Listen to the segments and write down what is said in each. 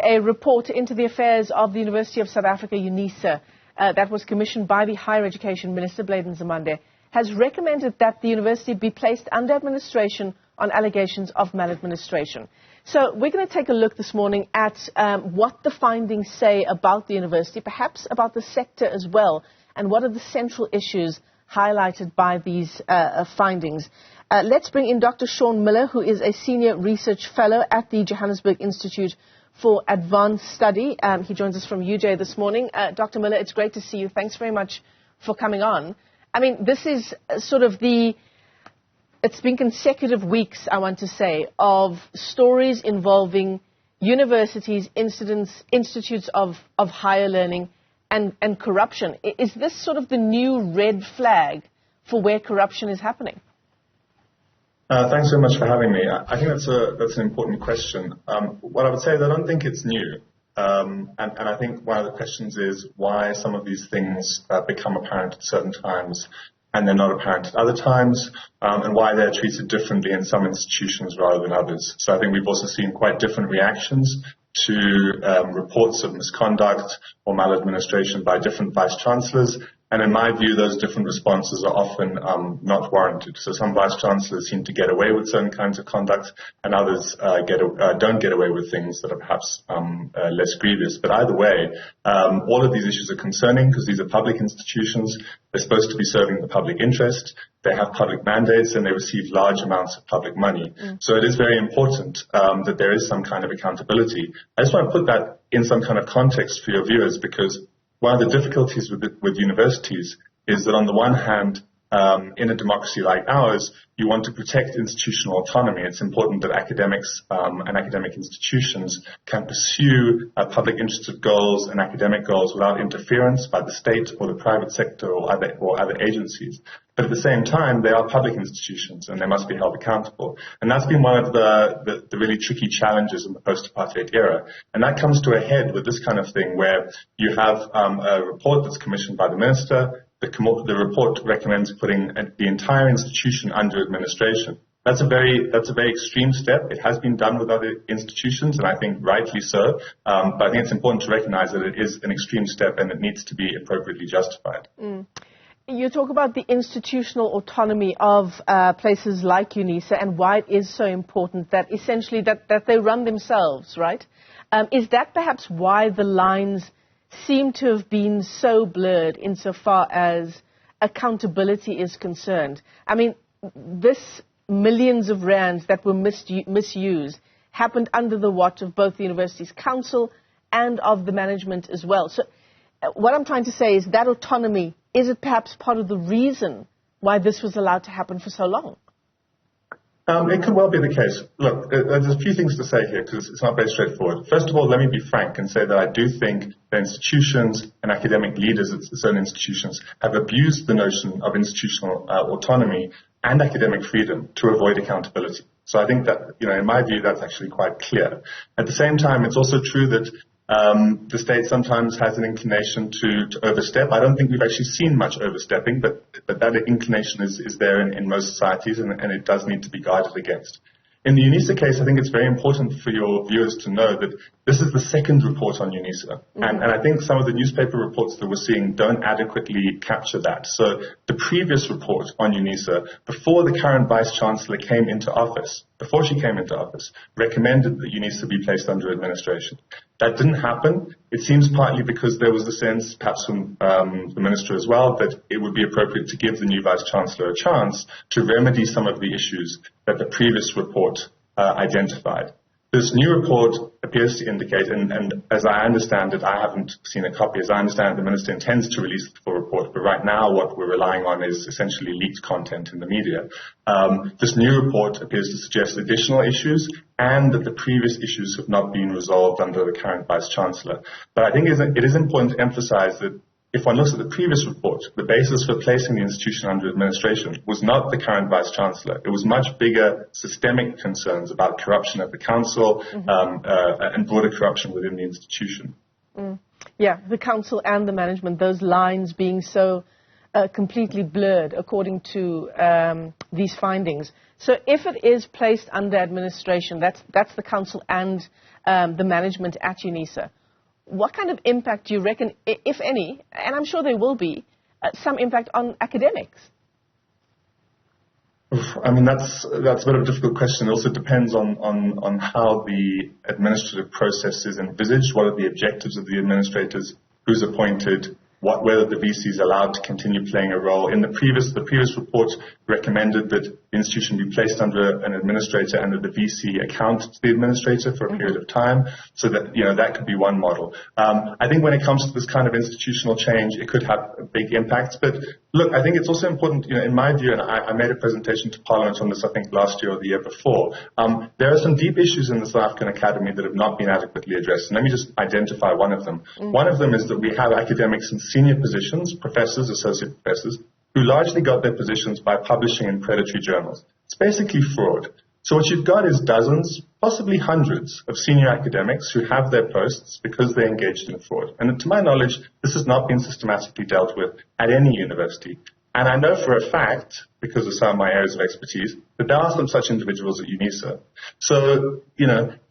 a report into the affairs of the University of South Africa, UNISA, that was commissioned by the Higher Education Minister, Nzimande, has recommended that the university be placed under administration on allegations of maladministration. So we're going to take a look this morning at what the findings say about the university, perhaps about the sector as well, and what are the central issues highlighted by these findings. Let's bring in Dr. Sean Muller, who is a Senior Research Fellow at the Johannesburg Institute for Advanced Study. He joins us from UJ this morning. Dr. Muller, it's great to see you. Thanks very much for coming on. I mean, this is sort of it's been consecutive weeks, I want to say, of stories involving universities, institutes of higher learning and corruption. Is this sort of the new red flag for where corruption is happening? Thanks very much for having me. I think that's an important question. What I would say is I don't think it's new. And I think one of the questions is why some of these things become apparent at certain times and they're not apparent at other times, and why they're treated differently in some institutions rather than others. So I think we've also seen quite different reactions to reports of misconduct or maladministration by different vice-chancellors. And in my view, those different responses are often not warranted. So some vice-chancellors seem to get away with certain kinds of conduct, and others don't get away with things that are perhaps less grievous. But either way, all of these issues are concerning because these are public institutions. They're supposed to be serving the public interest. They have public mandates, and they receive large amounts of public money. So it is very important that there is some kind of accountability. I just want to put that in some kind of context for your viewers, because one of the difficulties with universities is that on the one hand, in a democracy like ours, you want to protect institutional autonomy. It's important that academics and academic institutions can pursue public interested goals and academic goals without interference by the state or the private sector or other agencies. But at the same time, they are public institutions and they must be held accountable. And that's been one of the really tricky challenges in the post-apartheid era. And that comes to a head with this kind of thing where you have a report that's commissioned by the minister. The report recommends putting the entire institution under administration. That's a very extreme step. It has been done with other institutions, and I think rightly so. But I think it's important to recognize that it is an extreme step and it needs to be appropriately justified. You talk about the institutional autonomy of places like UNISA and why it is so important that essentially that they run themselves, right? Is that perhaps why the lines seem to have been so blurred insofar as accountability is concerned? I mean, this millions of rands that were misused happened under the watch of both the university's council and of the management as well. So what I'm trying to say is that autonomy, is it perhaps part of the reason why this was allowed to happen for so long? It could well be the case. Look, there's a few things to say here because it's not very straightforward. First of all, let me be frank and say that I do think that institutions and academic leaders at certain institutions have abused the notion of institutional autonomy and academic freedom to avoid accountability. So I think that, in my view, that's actually quite clear. At the same time, it's also true that the state sometimes has an inclination to overstep. I don't think we've actually seen much overstepping, but that inclination is there in most societies, and it does need to be guarded against. In the UNISA case, I think it's very important for your viewers to know that this is the second report on UNISA. And I think some of the newspaper reports that we're seeing don't adequately capture that. So the previous report on UNISA, before the current Vice-Chancellor came into office, recommended that UNISA be placed under administration. That didn't happen. It seems partly because there was a sense, perhaps from the minister as well, that it would be appropriate to give the new Vice-Chancellor a chance to remedy some of the issues that the previous report identified. This new report appears to indicate, and as I understand it, I haven't seen a copy, as I understand it, the minister intends to release the full report, but right now what we're relying on is essentially leaked content in the media. This new report appears to suggest additional issues and that the previous issues have not been resolved under the current Vice-Chancellor. But I think it is important to emphasize that if one looks at the previous report, the basis for placing the institution under administration was not the current Vice-Chancellor. It was much bigger systemic concerns about corruption at the council and broader corruption within the institution. Yeah, the council and the management, those lines being so completely blurred according to these findings. So if it is placed under administration, that's the council and the management at UNISA. What kind of impact do you reckon, if any, and I'm sure there will be, some impact on academics? I mean, that's a bit of a difficult question. It also depends on how the administrative process is envisaged, what are the objectives of the administrators, who's appointed, whether the VC is allowed to continue playing a role. In the previous report recommended that the institution be placed under an administrator and that the VC account to the administrator for a period of time, so that, that could be one model. I think when it comes to this kind of institutional change, it could have big impacts. But look, I think it's also important, in my view, and I made a presentation to Parliament on this, I think, last year or the year before. There are some deep issues in the South African Academy that have not been adequately addressed. And let me just identify one of them. One of them is that we have academics in senior positions, professors, associate professors, who largely got their positions by publishing in predatory journals. It's basically fraud. So what you've got is dozens, possibly hundreds of senior academics who have their posts because they engaged in fraud. And to my knowledge, this has not been systematically dealt with at any university. And I know for a fact, because of some of my areas of expertise, that there are some such individuals at UNISA. So,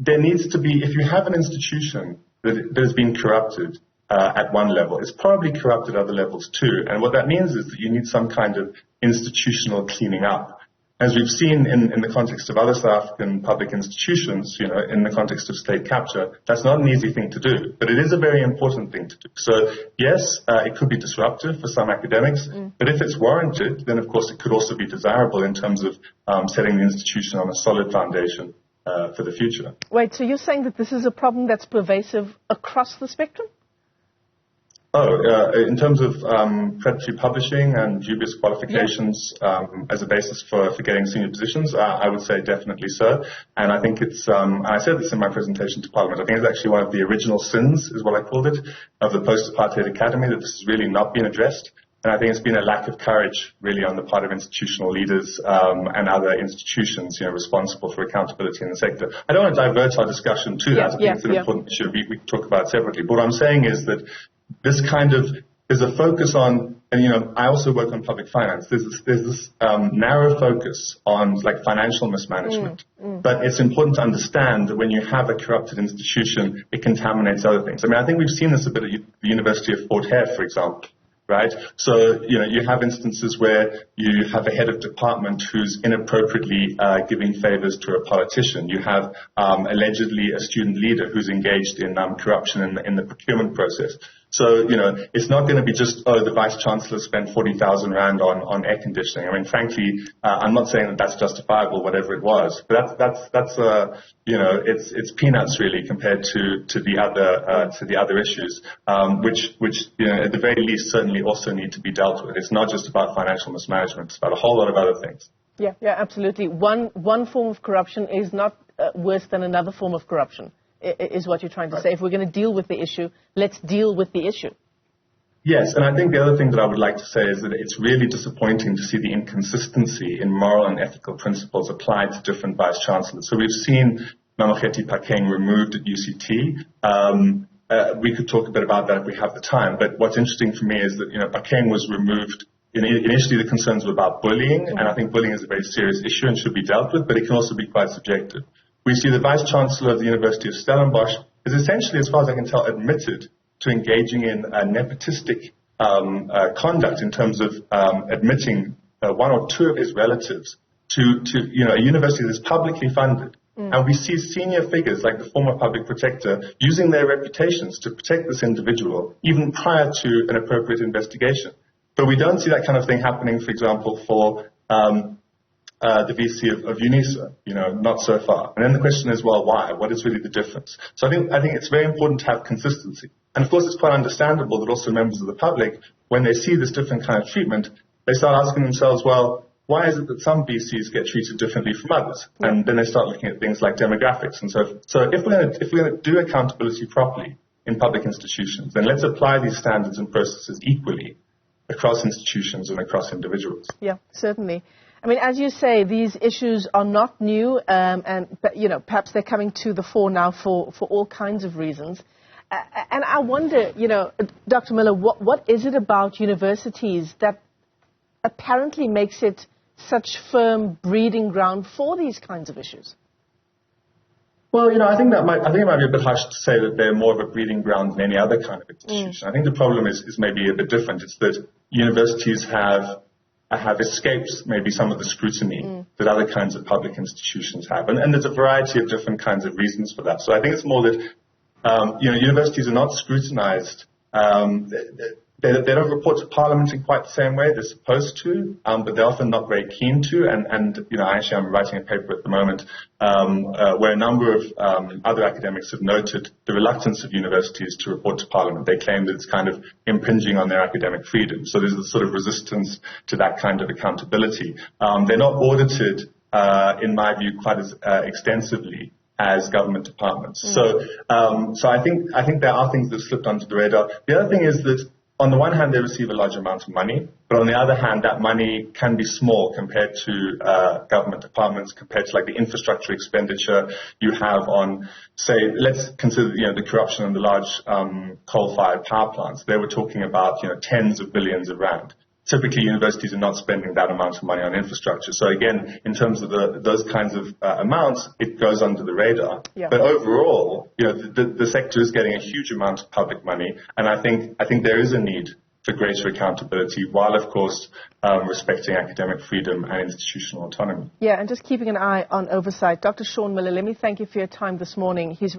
there needs to be, if you have an institution that has been corrupted, at one level, it's probably corrupted at other levels too. And what that means is that you need some kind of institutional cleaning up. As we've seen in the context of other South African public institutions, in the context of state capture, that's not an easy thing to do, but it is a very important thing to do. So yes, it could be disruptive for some academics, but if it's warranted, then of course it could also be desirable in terms of setting the institution on a solid foundation for the future. Wait, so you're saying that this is a problem that's pervasive across the spectrum? In terms of predatory publishing and dubious qualifications as a basis for getting senior positions, I would say definitely so. And I think it's, I said this in my presentation to Parliament, I think it's actually one of the original sins, is what I called it, of the post-apartheid academy, that this has really not been addressed. And I think it's been a lack of courage, really, on the part of institutional leaders and other institutions, responsible for accountability in the sector. I don't want to divert our discussion to that. I think it's an important issue. We can talk about it separately. But what I'm saying is that this there's a focus on, and I also work on public finance. There's this narrow focus on financial mismanagement. But it's important to understand that when you have a corrupted institution, it contaminates other things. I mean, I think we've seen this a bit at the University of Fort Hare, for example. Right? So, you have instances where you have a head of department who's inappropriately giving favors to a politician. You have allegedly a student leader who's engaged in corruption in the procurement process. So, it's not going to be just, the Vice-Chancellor spent 40,000 Rand on air conditioning. I mean, frankly, I'm not saying that that's justifiable, whatever it was. But it's peanuts, really, compared to the other issues, which at the very least, certainly also need to be dealt with. It's not just about financial mismanagement. It's about a whole lot of other things. Yeah, absolutely. One form of corruption is not worse than another form of corruption, is what you're trying to say. If we're going to deal with the issue, let's deal with the issue. Yes, and I think the other thing that I would like to say is that it's really disappointing to see the inconsistency in moral and ethical principles applied to different vice-chancellors. So we've seen Mamokgethi Phakeng removed at UCT. We could talk a bit about that if we have the time, but what's interesting for me is that, Phakeng was removed. Initially, the concerns were about bullying, and I think bullying is a very serious issue and should be dealt with, but it can also be quite subjective. We see the Vice-Chancellor of the University of Stellenbosch is essentially, as far as I can tell, admitted to engaging in nepotistic conduct in terms of admitting one or two of his relatives to a university that's publicly funded. And we see senior figures like the former public protector using their reputations to protect this individual even prior to an appropriate investigation. But we don't see that kind of thing happening, for example, for the VC of UNISA, not so far. And then the question is, well, why? What is really the difference? So I think it's very important to have consistency. And of course, it's quite understandable that also members of the public, when they see this different kind of treatment, they start asking themselves, well, why is it that some VCs get treated differently from others? And then they start looking at things like demographics and so forth. So if we're going to do accountability properly in public institutions, then let's apply these standards and processes equally across institutions and across individuals. Yeah, certainly. I mean, as you say, these issues are not new, but perhaps they're coming to the fore now for all kinds of reasons. And I wonder, Dr. Muller, what is it about universities that apparently makes it such firm breeding ground for these kinds of issues? Well, I think it might be a bit harsh to say that they're more of a breeding ground than any other kind of institution. I think the problem is maybe a bit different. It's that universities have escaped maybe some of the scrutiny that other kinds of public institutions have. And there's a variety of different kinds of reasons for that. So I think it's more that, universities are not scrutinized. They don't report to Parliament in quite the same way they're supposed to, but they're often not very keen to. And actually I'm writing a paper at the moment where a number of other academics have noted the reluctance of universities to report to Parliament. They claim that it's kind of impinging on their academic freedom. So there's a sort of resistance to that kind of accountability. They're not audited, in my view, quite as extensively as government departments. So I think there are things that have slipped onto the radar. The other thing is that on the one hand, they receive a large amount of money, but on the other hand, that money can be small compared to government departments, compared to like the infrastructure expenditure you have on, say, let's consider the corruption in the large coal-fired power plants. They were talking about tens of billions of rand. Typically, universities are not spending that amount of money on infrastructure. So again, in terms of those kinds of amounts, it goes under the radar. Yeah. But overall, the sector is getting a huge amount of public money, and I think there is a need for greater accountability, while of course respecting academic freedom and institutional autonomy. Yeah, and just keeping an eye on oversight. Dr. Sean Muller, let me thank you for your time this morning. He's